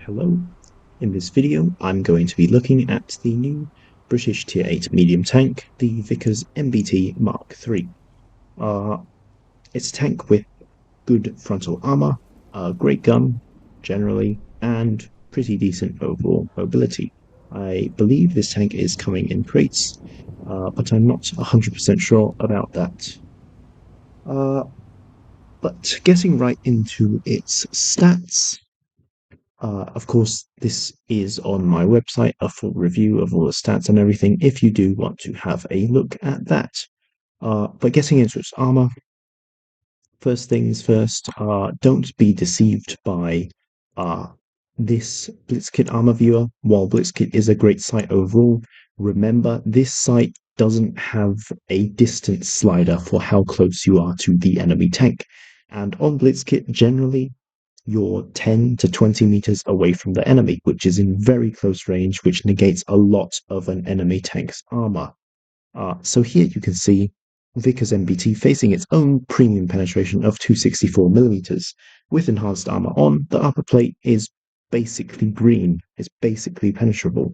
Hello. In this video, I'm going to be looking at the new British Tier 8 medium tank, the Vickers MBT Mk.3. It's a tank with good frontal armor, a great gun, generally, and pretty decent overall mobility. I believe this tank is coming in crates, but I'm not 100% sure about that. But getting right into its stats, of course, this is on my website, a full review of all the stats and everything, if you do want to have a look at that. But getting into its armor, first things first, don't be deceived by this Blitzkit armor viewer. While Blitzkit is a great site overall, remember this site doesn't have a distance slider for how close you are to the enemy tank. And on Blitzkit, generally, you're 10 to 20 meters away from the enemy, which is in very close range, which negates a lot of an enemy tank's armor. So here you can see Vickers MBT facing its own premium penetration of 264 millimeters. With enhanced armor on, the upper plate is basically green, it's basically penetrable.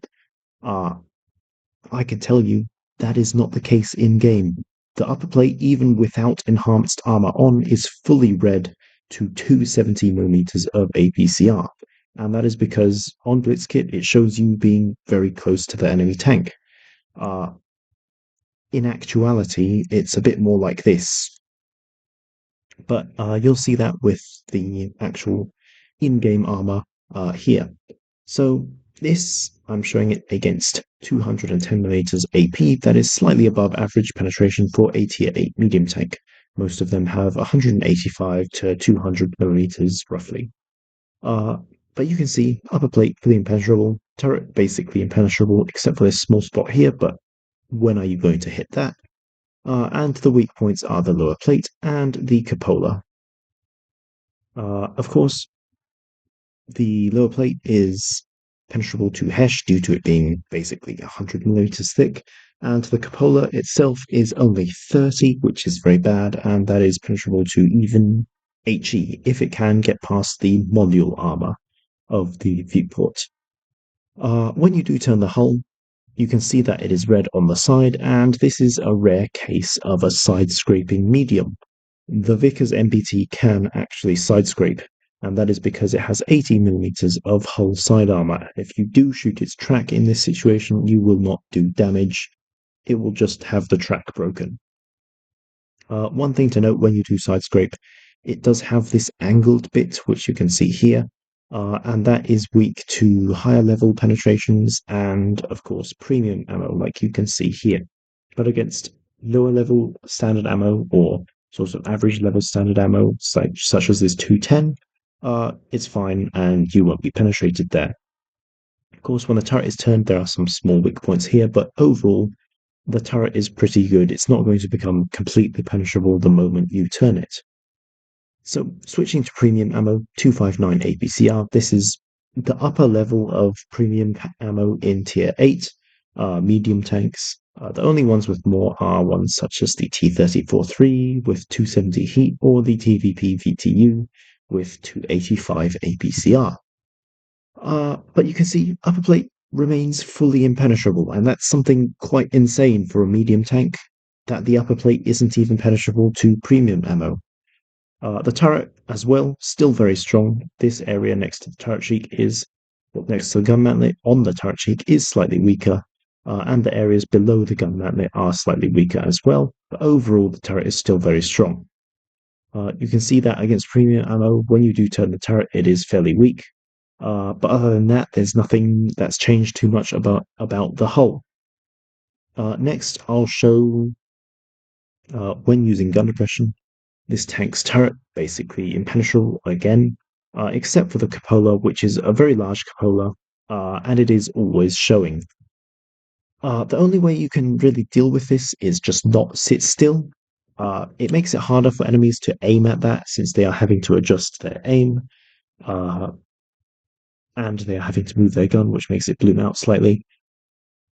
I can tell you that is not the case in game. The upper plate, even without enhanced armor on, is fully red to 270 millimeters of APCR, and that is because on Blitzkit it shows you being very close to the enemy tank. In actuality, it's a bit more like this, but you'll see that with the actual in-game armor here. So this, I'm showing it against 210 millimeters AP. That is slightly above average penetration for a tier 8 medium tank. Most of them have 185 to 200 millimeters roughly. But you can see upper plate fully impenetrable, turret basically impenetrable except for this small spot here, but when are you going to hit that? And the weak points are the lower plate and the cupola. Of course, the lower plate is penetrable to HESH due to it being basically 100 millimeters thick, and the cupola itself is only 30, which is very bad, and that is penetrable to even HE if it can get past the module armor of the viewport. When you do turn the hull, you can see that it is red on the side, and this is a rare case of a side scraping medium. The Vickers MBT can actually side scrape, and that is because it has 80 millimeters of hull side armor. If you do shoot its track in this situation, you will not do damage. It will just have the track broken. One thing to note when you do side scrape, it does have this angled bit, which you can see here, and that is weak to higher level penetrations and, of course, premium ammo, like you can see here. But against lower level standard ammo or sort of average level standard ammo, such as this 210, it's fine and you won't be penetrated there. Of course, when the turret is turned, there are some small weak points here, but overall, the turret is pretty good. It's not going to become completely penetrable the moment you turn it. So, switching to premium ammo, 259 APCR. This is the upper level of premium ammo in tier 8 medium tanks. The only ones with more are ones such as the T-34-3 with 270 heat or the TVP VTU with 285 APCR. But you can see upper plate remains fully impenetrable, and that's something quite insane for a medium tank, that the upper plate isn't even penetrable to premium ammo. The turret as well, still very strong. This area next to the turret cheek is, well, next to the gun mantlet on the turret cheek is slightly weaker, and the areas below the gun mantlet are slightly weaker as well, but overall the turret is still very strong. You can see that against premium ammo, when you do turn the turret, it is fairly weak. But other than that, there's nothing that's changed too much about the hull. Next, I'll show when using gun depression, this tank's turret basically impenetrable again, except for the cupola, which is a very large cupola, and it is always showing. The only way you can really deal with this is just not sit still. It makes it harder for enemies to aim at that since they are having to adjust their aim. And they are having to move their gun, which makes it bloom out slightly,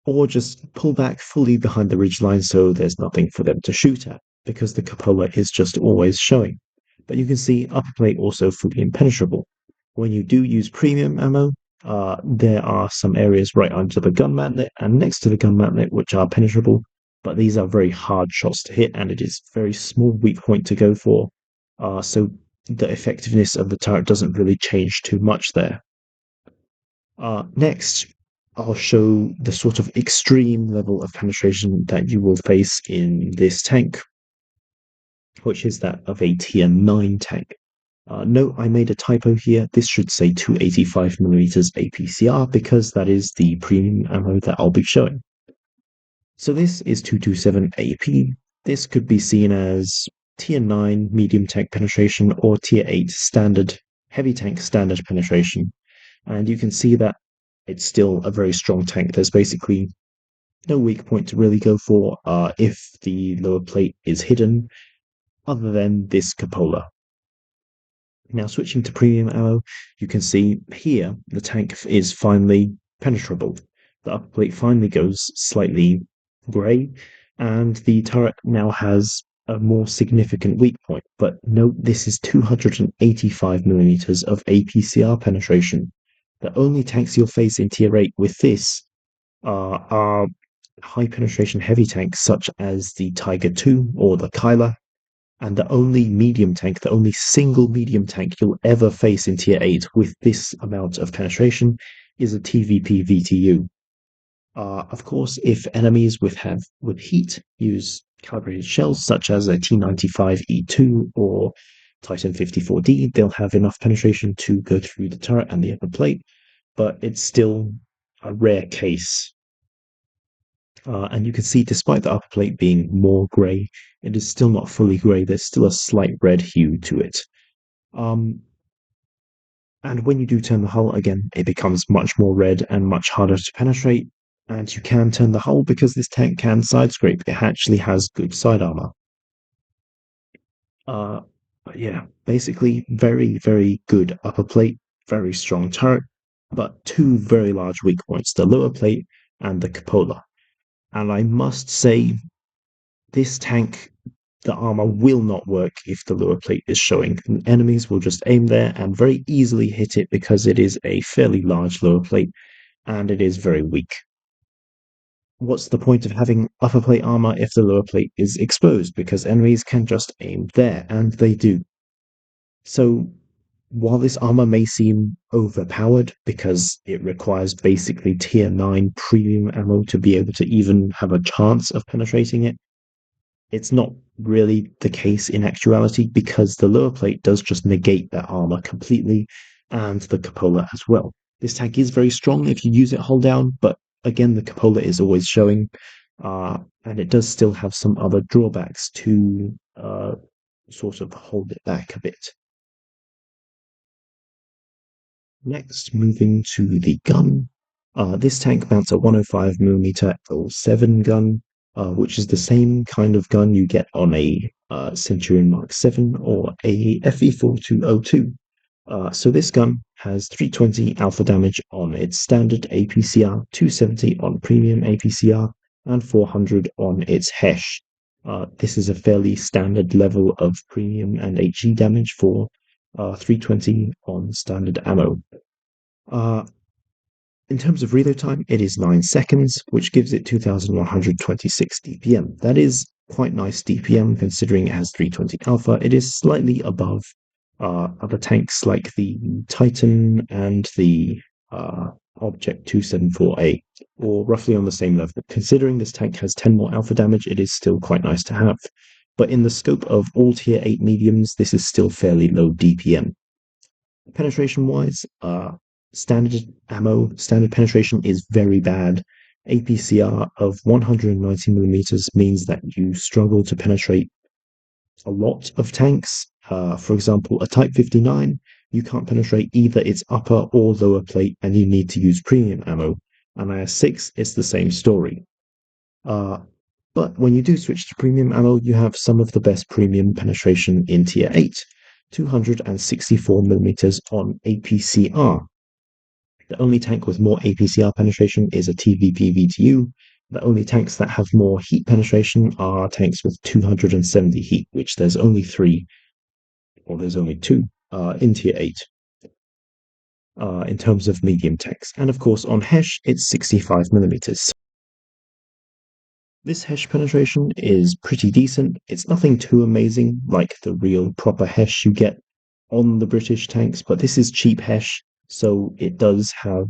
or just pull back fully behind the ridgeline so there's nothing for them to shoot at, because the cupola is just always showing. But you can see upper plate also fully impenetrable. When you do use premium ammo, There are some areas right under the gun mantlet and next to the gun mantlet which are penetrable, but these are very hard shots to hit, and it is very small weak point to go for. So the effectiveness of the turret doesn't really change too much there. Next, I'll show the sort of extreme level of penetration that you will face in this tank, which is that of a tier 9 tank. Note I made a typo here. This should say 285mm APCR because that is the premium ammo that I'll be showing. So this is 227 AP. This could be seen as tier 9 medium tank penetration or tier 8 standard heavy tank standard penetration. And you can see that it's still a very strong tank. There's basically no weak point to really go for if the lower plate is hidden, other than this cupola. Now, switching to premium ammo, you can see here the tank is finally penetrable. The upper plate finally goes slightly grey, and the turret now has a more significant weak point. But note this is 285mm of APCR penetration. The only tanks you'll face in tier 8 with this are high penetration heavy tanks such as the Tiger 2 or the Kyler, and the only medium tank, the only single medium tank you'll ever face in tier 8 with this amount of penetration is a TVP VTU. Of course, if enemies with heat use calibrated shells such as a T95E2 or Titan 54D, they'll have enough penetration to go through the turret and the upper plate, but it's still a rare case. And you can see, despite the upper plate being more grey, it is still not fully grey. There's still a slight red hue to it. And when you do turn the hull again, it becomes much more red and much harder to penetrate. And you can turn the hull because this tank can side scrape. It actually has good side armor. But yeah, basically very, very good upper plate, very strong turret, but two very large weak points, the lower plate and the cupola. And I must say, this tank, the armor will not work if the lower plate is showing. Enemies will just aim there and very easily hit it because it is a fairly large lower plate and it is very weak. What's the point of having upper plate armor if the lower plate is exposed? Because enemies can just aim there, and they do. So, while this armor may seem overpowered because it requires basically tier 9 premium ammo to be able to even have a chance of penetrating it, it's not really the case in actuality because the lower plate does just negate that armor completely, and the cupola as well. This tank is very strong if you use it hull down, but again, the cupola is always showing, and it does still have some other drawbacks to sort of hold it back a bit. Next, moving to the gun. This tank mounts a 105mm L7 gun, which is the same kind of gun you get on a Centurion Mark 7 or a FE4202. So this gun has 320 alpha damage on its standard APCR, 270 on premium APCR, and 400 on its HESH. This is a fairly standard level of premium and HE damage for 320 on standard ammo. In terms of reload time, it is 9 seconds, which gives it 2126 DPM. That is quite nice DPM considering it has 320 alpha. It is slightly above other tanks like the Titan and the Object 274A, or roughly on the same level. Considering this tank has 10 more alpha damage, it is still quite nice to have. But in the scope of all tier 8 mediums, this is still fairly low DPM. Penetration-wise, standard ammo, standard penetration is very bad. APCR of 190mm means that you struggle to penetrate a lot of tanks. For example, a Type 59, you can't penetrate either its upper or lower plate, and you need to use premium ammo. And IS-6, it's the same story. But when you do switch to premium ammo, you have some of the best premium penetration in tier 8, 264mm on APCR. The only tank with more APCR penetration is a TVP VTU. The only tanks that have more heat penetration are tanks with 270 heat, which there's only 3, or there's only 2, in tier 8. in terms of medium tanks. And of course, on Hesh, it's 65 millimeters. This Hesh penetration is pretty decent. It's nothing too amazing like the real proper Hesh you get on the British tanks, but this is cheap Hesh, so it does have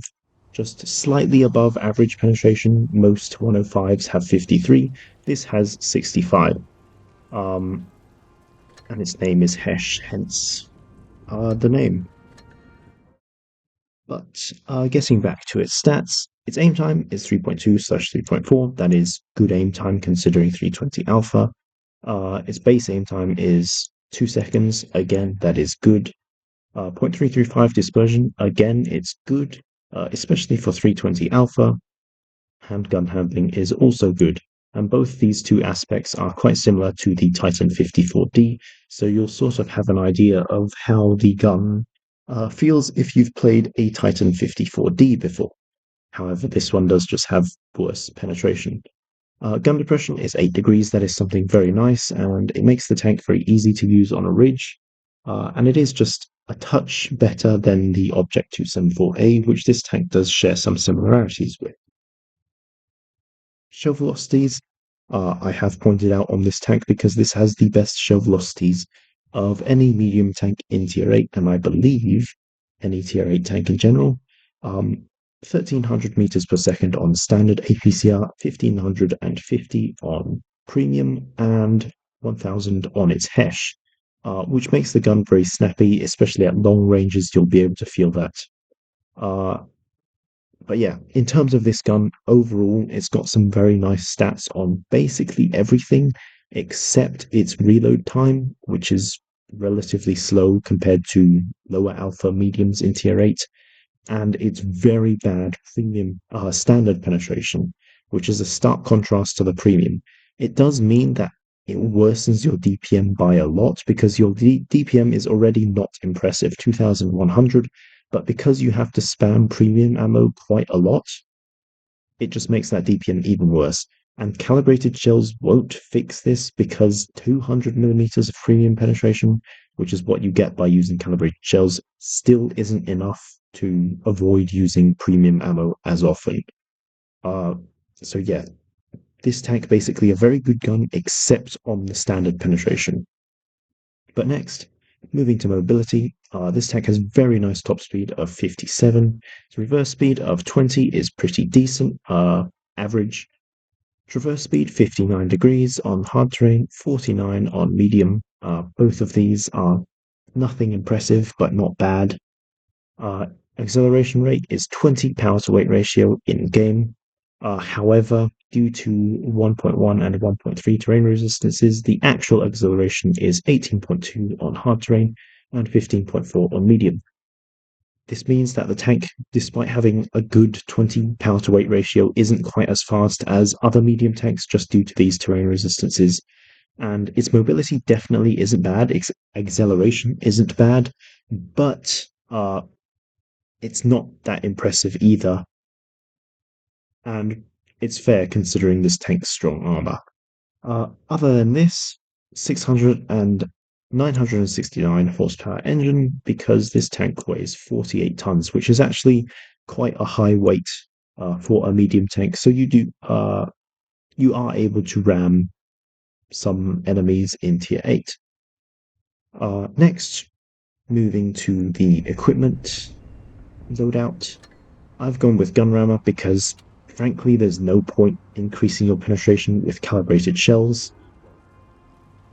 just slightly above average penetration. Most 105s have 53. This has 65. And its name is Hesh, hence the name. But getting back to its stats, its aim time is 3.2/3.4. That is good aim time considering 320 alpha. Its base aim time is 2 seconds. Again, that is good. 0.335 dispersion. Again, it's good, especially for 320 alpha. Handgun handling is also good. And both these two aspects are quite similar to the Titan 54D, so you'll sort of have an idea of how the gun feels if you've played a Titan 54D before. However, this one does just have worse penetration. Gun depression is 8 degrees. That is something very nice, and it makes the tank very easy to use on a ridge. And it is just a touch better than the Object 274A, which this tank does share some similarities with. Shell velocities, I have pointed out on this tank because this has the best shell velocities of any medium tank in Tier 8, and I believe any Tier 8 tank in general. 1300 meters per second on standard APCR, 1550 on premium, and 1000 on its Hesh, which makes the gun very snappy, especially at long ranges. You'll be able to feel that. But yeah, in terms of this gun, overall, it's got some very nice stats on basically everything except its reload time, which is relatively slow compared to lower alpha mediums in Tier 8, and its very bad premium standard penetration, which is a stark contrast to the premium. It does mean that it worsens your DPM by a lot because your DPM is already not impressive, 2100, but because you have to spam premium ammo quite a lot, it just makes that DPM even worse. And calibrated shells won't fix this because 200 millimeters of premium penetration, which is what you get by using calibrated shells, still isn't enough to avoid using premium ammo as often. So yeah, this tank basically a very good gun except on the standard penetration. But next, moving to mobility, this tank has very nice top speed of 57. Its reverse speed of 20 is pretty decent, average. Traverse speed 59 degrees on hard terrain, 49 on medium. Both of these are nothing impressive, but not bad. Acceleration rate is 20 power to weight ratio in game. However, due to 1.1 and 1.3 terrain resistances, the actual acceleration is 18.2 on hard terrain and 15.4 on medium. This means that the tank, despite having a good 20 power to weight ratio, isn't quite as fast as other medium tanks just due to these terrain resistances. And its mobility definitely isn't bad. Its acceleration isn't bad, but it's not that impressive either. And it's fair considering this tank's strong armor. Other than this, 600 and 969 horsepower engine because this tank weighs 48 tons, which is actually quite a high weight for a medium tank. So you are able to ram some enemies in Tier 8. Next, moving to the equipment loadout, I've gone with gun rammer because frankly there's no point increasing your penetration with calibrated shells.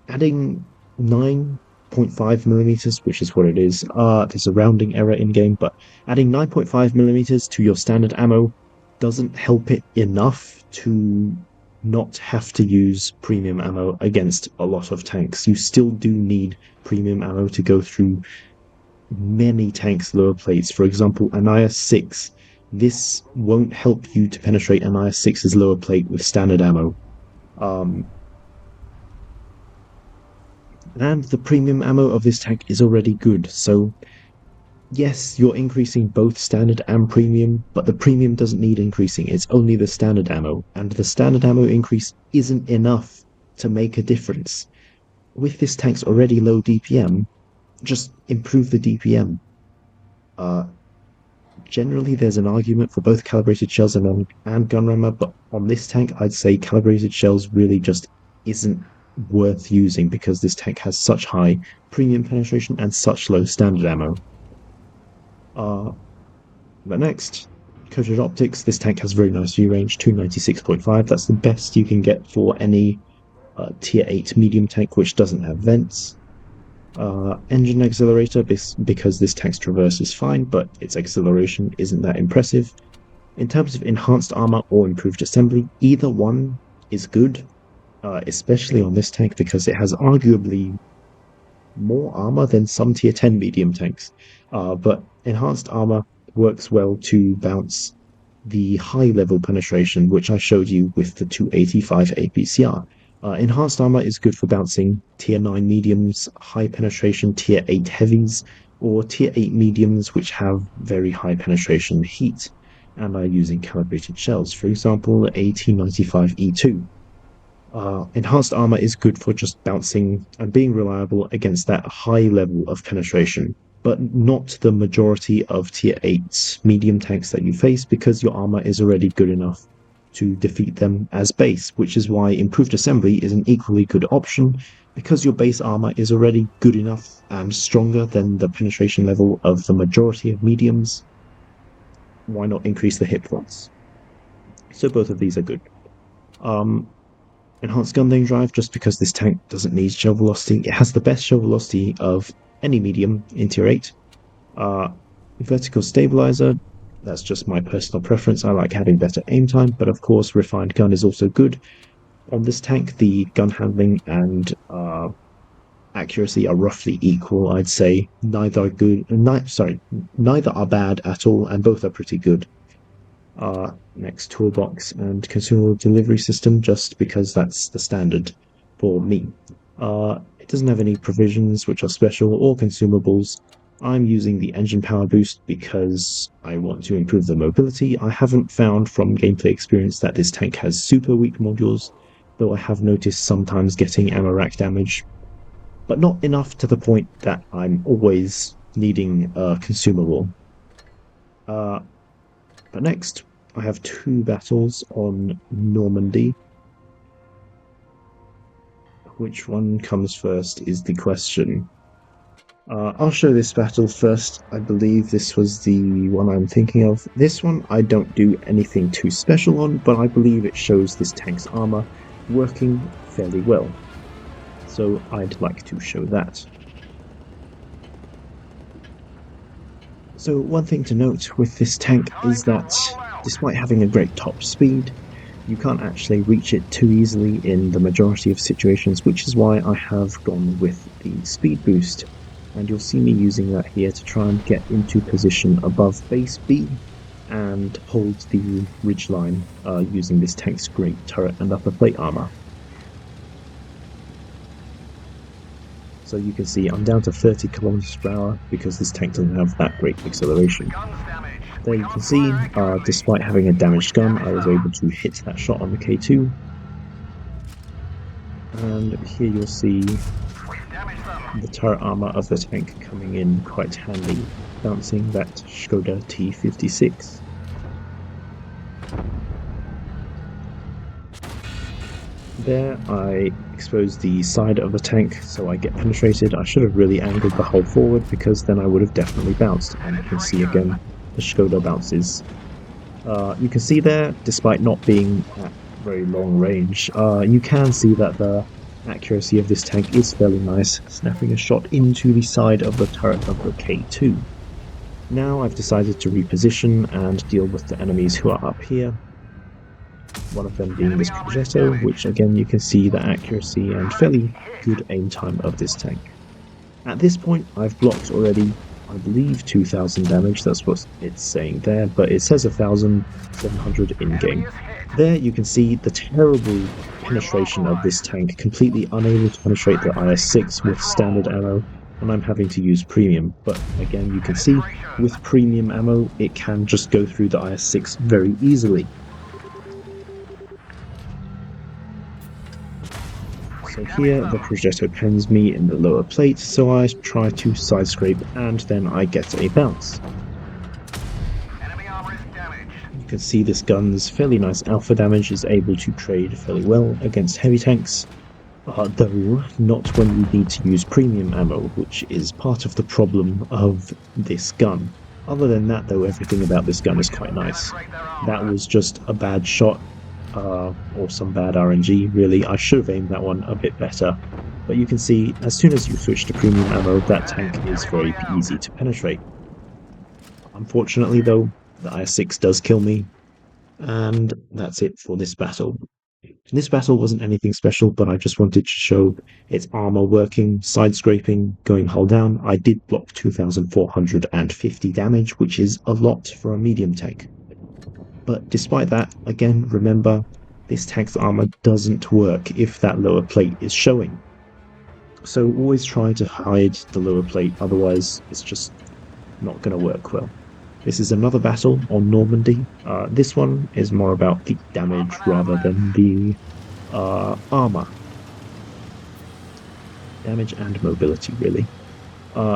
Adding 9.5 millimeters, which is what it is, there's a rounding error in game, but adding 9.5 millimeters to your standard ammo doesn't help it enough to not have to use premium ammo against a lot of tanks. You still do need premium ammo to go through many tanks' lower plates. For example, Anaya 6. This won't help you to penetrate Anaya 6's lower plate with standard ammo. And the premium ammo of this tank is already good, so yes, you're increasing both standard and premium, but the premium doesn't need increasing, it's only the standard ammo, and the standard ammo increase isn't enough to make a difference. With this tank's already low DPM, just improve the DPM. Generally, there's an argument for both calibrated shells and gun rammer, but on this tank, I'd say calibrated shells really just isn't worth using because this tank has such high premium penetration and such low standard ammo. But next, coated optics. This tank has very nice view range, 296.5. That's the best you can get for any tier 8 medium tank which doesn't have vents. Engine accelerator, because this tank's traverse is fine, but its acceleration isn't that impressive. In terms of enhanced armor or improved assembly, either one is good, especially on this tank because it has arguably more armor than some tier 10 medium tanks. But enhanced armor works well to bounce the high level penetration, which I showed you with the 285 APCR. Enhanced armor is good for bouncing tier 9 mediums, high penetration tier 8 heavies, or tier 8 mediums which have very high penetration heat and are using calibrated shells, for example, a T95E2. Enhanced armor is good for just bouncing and being reliable against that high level of penetration, but not the majority of tier 8 medium tanks that you face because your armor is already good enough to defeat them as base, which is why improved assembly is an equally good option because your base armor is already good enough and stronger than the penetration level of the majority of mediums. Why not increase the hit points? So both of these are good. Enhanced gun lane drive, just because this tank doesn't need shell velocity. It has the best shell velocity of any medium in tier 8. Vertical stabilizer, that's just my personal preference. I like having better aim time, but of course refined gun is also good. On this tank, the gun handling and accuracy are roughly equal, I'd say. Neither are good. Neither are bad at all, and both are pretty good. Next, toolbox and consumable delivery system, just because that's the standard for me. It doesn't have any provisions which are special or consumables. I'm using the engine power boost because I want to improve the mobility. I haven't found from gameplay experience that this tank has super weak modules, though I have noticed sometimes getting ammo rack damage, but not enough to the point that I'm always needing a consumable. But next, I have 2 battles on Normandy. Which one comes first is the question. I'll show this battle first. I believe this was the one I'm thinking of. This one I don't do anything too special on, but I believe it shows this tank's armor working fairly well. So I'd like to show that. So one thing to note with this tank is that despite having a great top speed, you can't actually reach it too easily in the majority of situations, which is why I have gone with the speed boost. And you'll see me using that here to try and get into position above base B and hold the ridgeline using this tank's great turret and upper plate armor. So you can see I'm down to 30 km per hour because this tank doesn't have that great acceleration. There you can see, despite having a damaged gun, I was able to hit that shot on the K2. And here you'll see the turret armor of the tank coming in quite handy, bouncing that Skoda T56. There I exposed the side of the tank so I get penetrated. I should have really angled the hull forward because then I would have definitely bounced, and you can see again the Skoda bounces. You can see there, despite not being at very long range, you can see that the accuracy of this tank is fairly nice, snapping a shot into the side of the turret of the K2. Now I've decided to reposition and deal with the enemies who are up here. One of them being this Progetto, which again you can see the accuracy and fairly good aim time of this tank. At this point I've blocked already, I believe 2,000 damage, that's what it's saying there, but it says 1,700 in-game. There you can see the terrible penetration of this tank, completely unable to penetrate the IS-6 with standard ammo, and I'm having to use premium. But again, you can see with premium ammo, it can just go through the IS-6 very easily. So here, the Progetto pens me in the lower plate, so I try to side scrape and then I get a bounce. You can see this gun's fairly nice alpha damage, is able to trade fairly well against heavy tanks, though not when you need to use premium ammo, which is part of the problem of this gun. Other than that, though, everything about this gun is quite nice. That was just a bad shot, or some bad RNG, really. I should have aimed that one a bit better. But you can see, as soon as you switch to premium ammo, that tank is very easy to penetrate. Unfortunately, though, the IS-6 does kill me, and that's it for this battle. This battle wasn't anything special, but I just wanted to show its armor working, side scraping, going hull down. I did block 2,450 damage, which is a lot for a medium tank. But despite that, again, remember, this tank's armor doesn't work if that lower plate is showing. So always try to hide the lower plate, otherwise it's just not going to work well. This is another battle on Normandy. This one is more about the damage rather than the armor. Damage and mobility, really.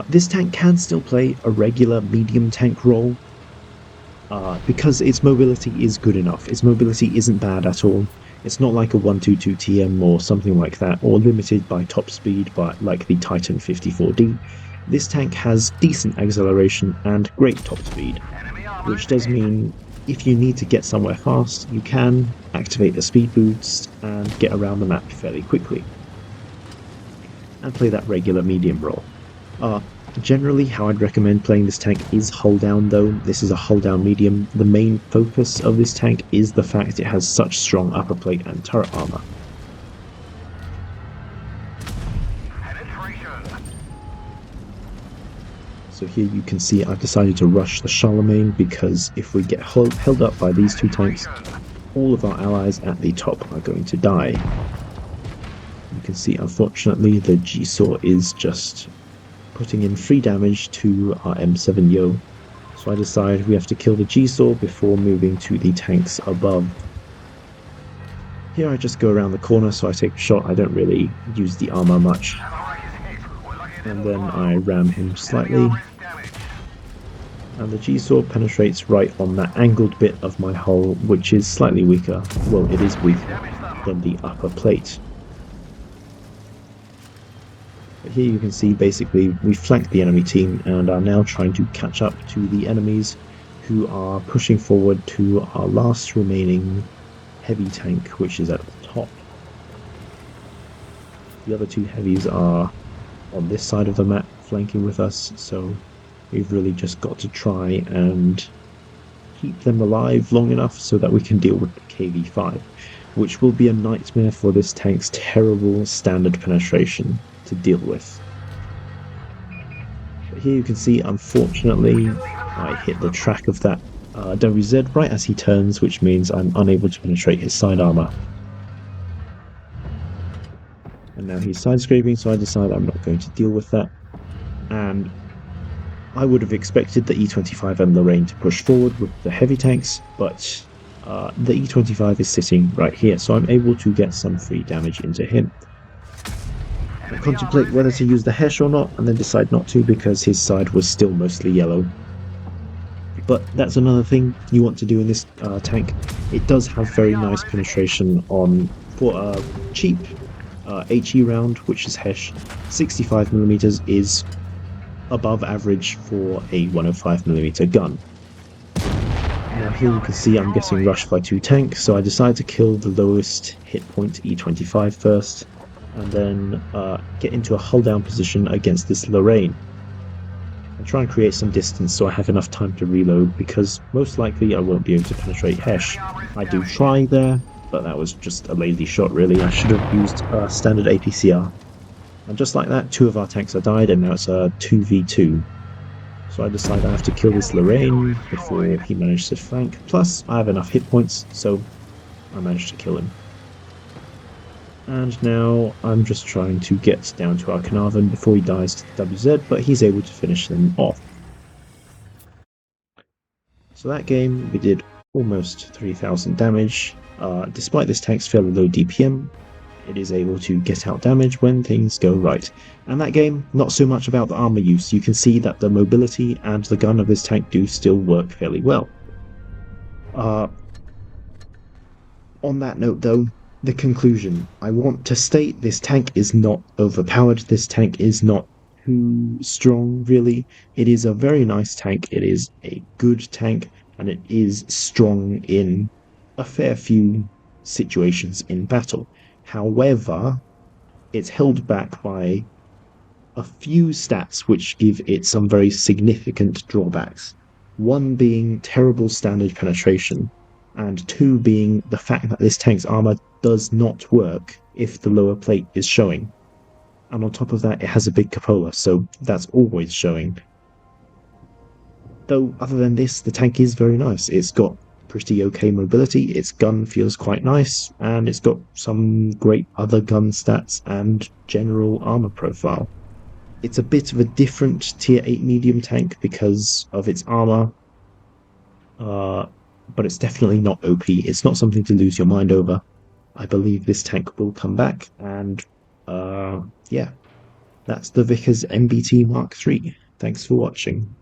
This tank can still play a regular medium tank role, because its mobility is good enough. Its mobility isn't bad at all. It's not like a 122 TM or something like that, or limited by top speed like the Titan 54D. This tank has decent acceleration and great top speed, which does mean if you need to get somewhere fast, you can activate the speed boost and get around the map fairly quickly, and play that regular medium role. Generally, how I'd recommend playing this tank is hull down, though. This is a hull down medium. The main focus of this tank is the fact it has such strong upper plate and turret armor. So here you can see I've decided to rush the Charlemagne, because if we get held up by these two tanks, all of our allies at the top are going to die. You can see, unfortunately, the G-Saw is just putting in free damage to our M7 Yo. So I decide we have to kill the G-Saw before moving to the tanks above. Here I just go around the corner, so I take a shot. I don't really use the armor much. And then I ram him slightly. And the G-Saw penetrates right on that angled bit of my hull, which is slightly weaker. Well, it is weaker than the upper plate. But here you can see basically we flanked the enemy team and are now trying to catch up to the enemies, who are pushing forward to our last remaining heavy tank, which is at the top. The other two heavies are on this side of the map flanking with us, so we've really just got to try and keep them alive long enough so that we can deal with the KV-5, which will be a nightmare for this tank's terrible standard penetration to deal with. But here you can see, unfortunately, I hit the track of that WZ right as he turns, which means I'm unable to penetrate his side armor. And now he's side scraping, so I decide I'm not going to deal with that. And I would have expected the E25 and Lorraine to push forward with the heavy tanks, but the E25 is sitting right here, so I'm able to get some free damage into him. I contemplate whether to use the Hesh or not, and then decide not to because his side was still mostly yellow. But that's another thing you want to do in this tank. It does have very nice penetration for a cheap HE round, which is Hesh. 65mm is above average for a 105mm gun. Now here you can see I'm getting rushed by two tanks, so I decide to kill the lowest hit point E25 first, and then get into a hull down position against this Lorraine. And try and create some distance so I have enough time to reload, because most likely I won't be able to penetrate Hesh. I do try there, but that was just a lazy shot really. I should have used standard APCR. And just like that, two of our tanks have died, and now it's a 2v2. So I decide I have to kill this Lorraine before he managed to flank. Plus, I have enough hit points, so I managed to kill him. And now I'm just trying to get down to our Carnarvon before he dies to the WZ, but he's able to finish them off. So that game, we did almost 3,000 damage. Despite this tank's fairly low DPM, it is able to get out damage when things go right. And that game, not so much about the armor use. You can see that the mobility and the gun of this tank do still work fairly well. Uh, on that note, though, the conclusion. I want to state this tank is not overpowered. This tank is not too strong, really. It is a very nice tank. It is a good tank, and it is strong in a fair few situations in battle. However, it's held back by a few stats which give it some very significant drawbacks. One being terrible standard penetration, and two being the fact that this tank's armor does not work if the lower plate is showing. And on top of that, it has a big cupola, so that's always showing. Though, other than this, the tank is very nice. It's got pretty okay mobility, its gun feels quite nice, and it's got some great other gun stats and general armor profile. It's a bit of a different tier 8 medium tank because of its armor, uh, but it's definitely not OP. It's not something to lose your mind over. I believe this tank will come back, and yeah, that's the Vickers MBT Mk.3. Thanks for watching.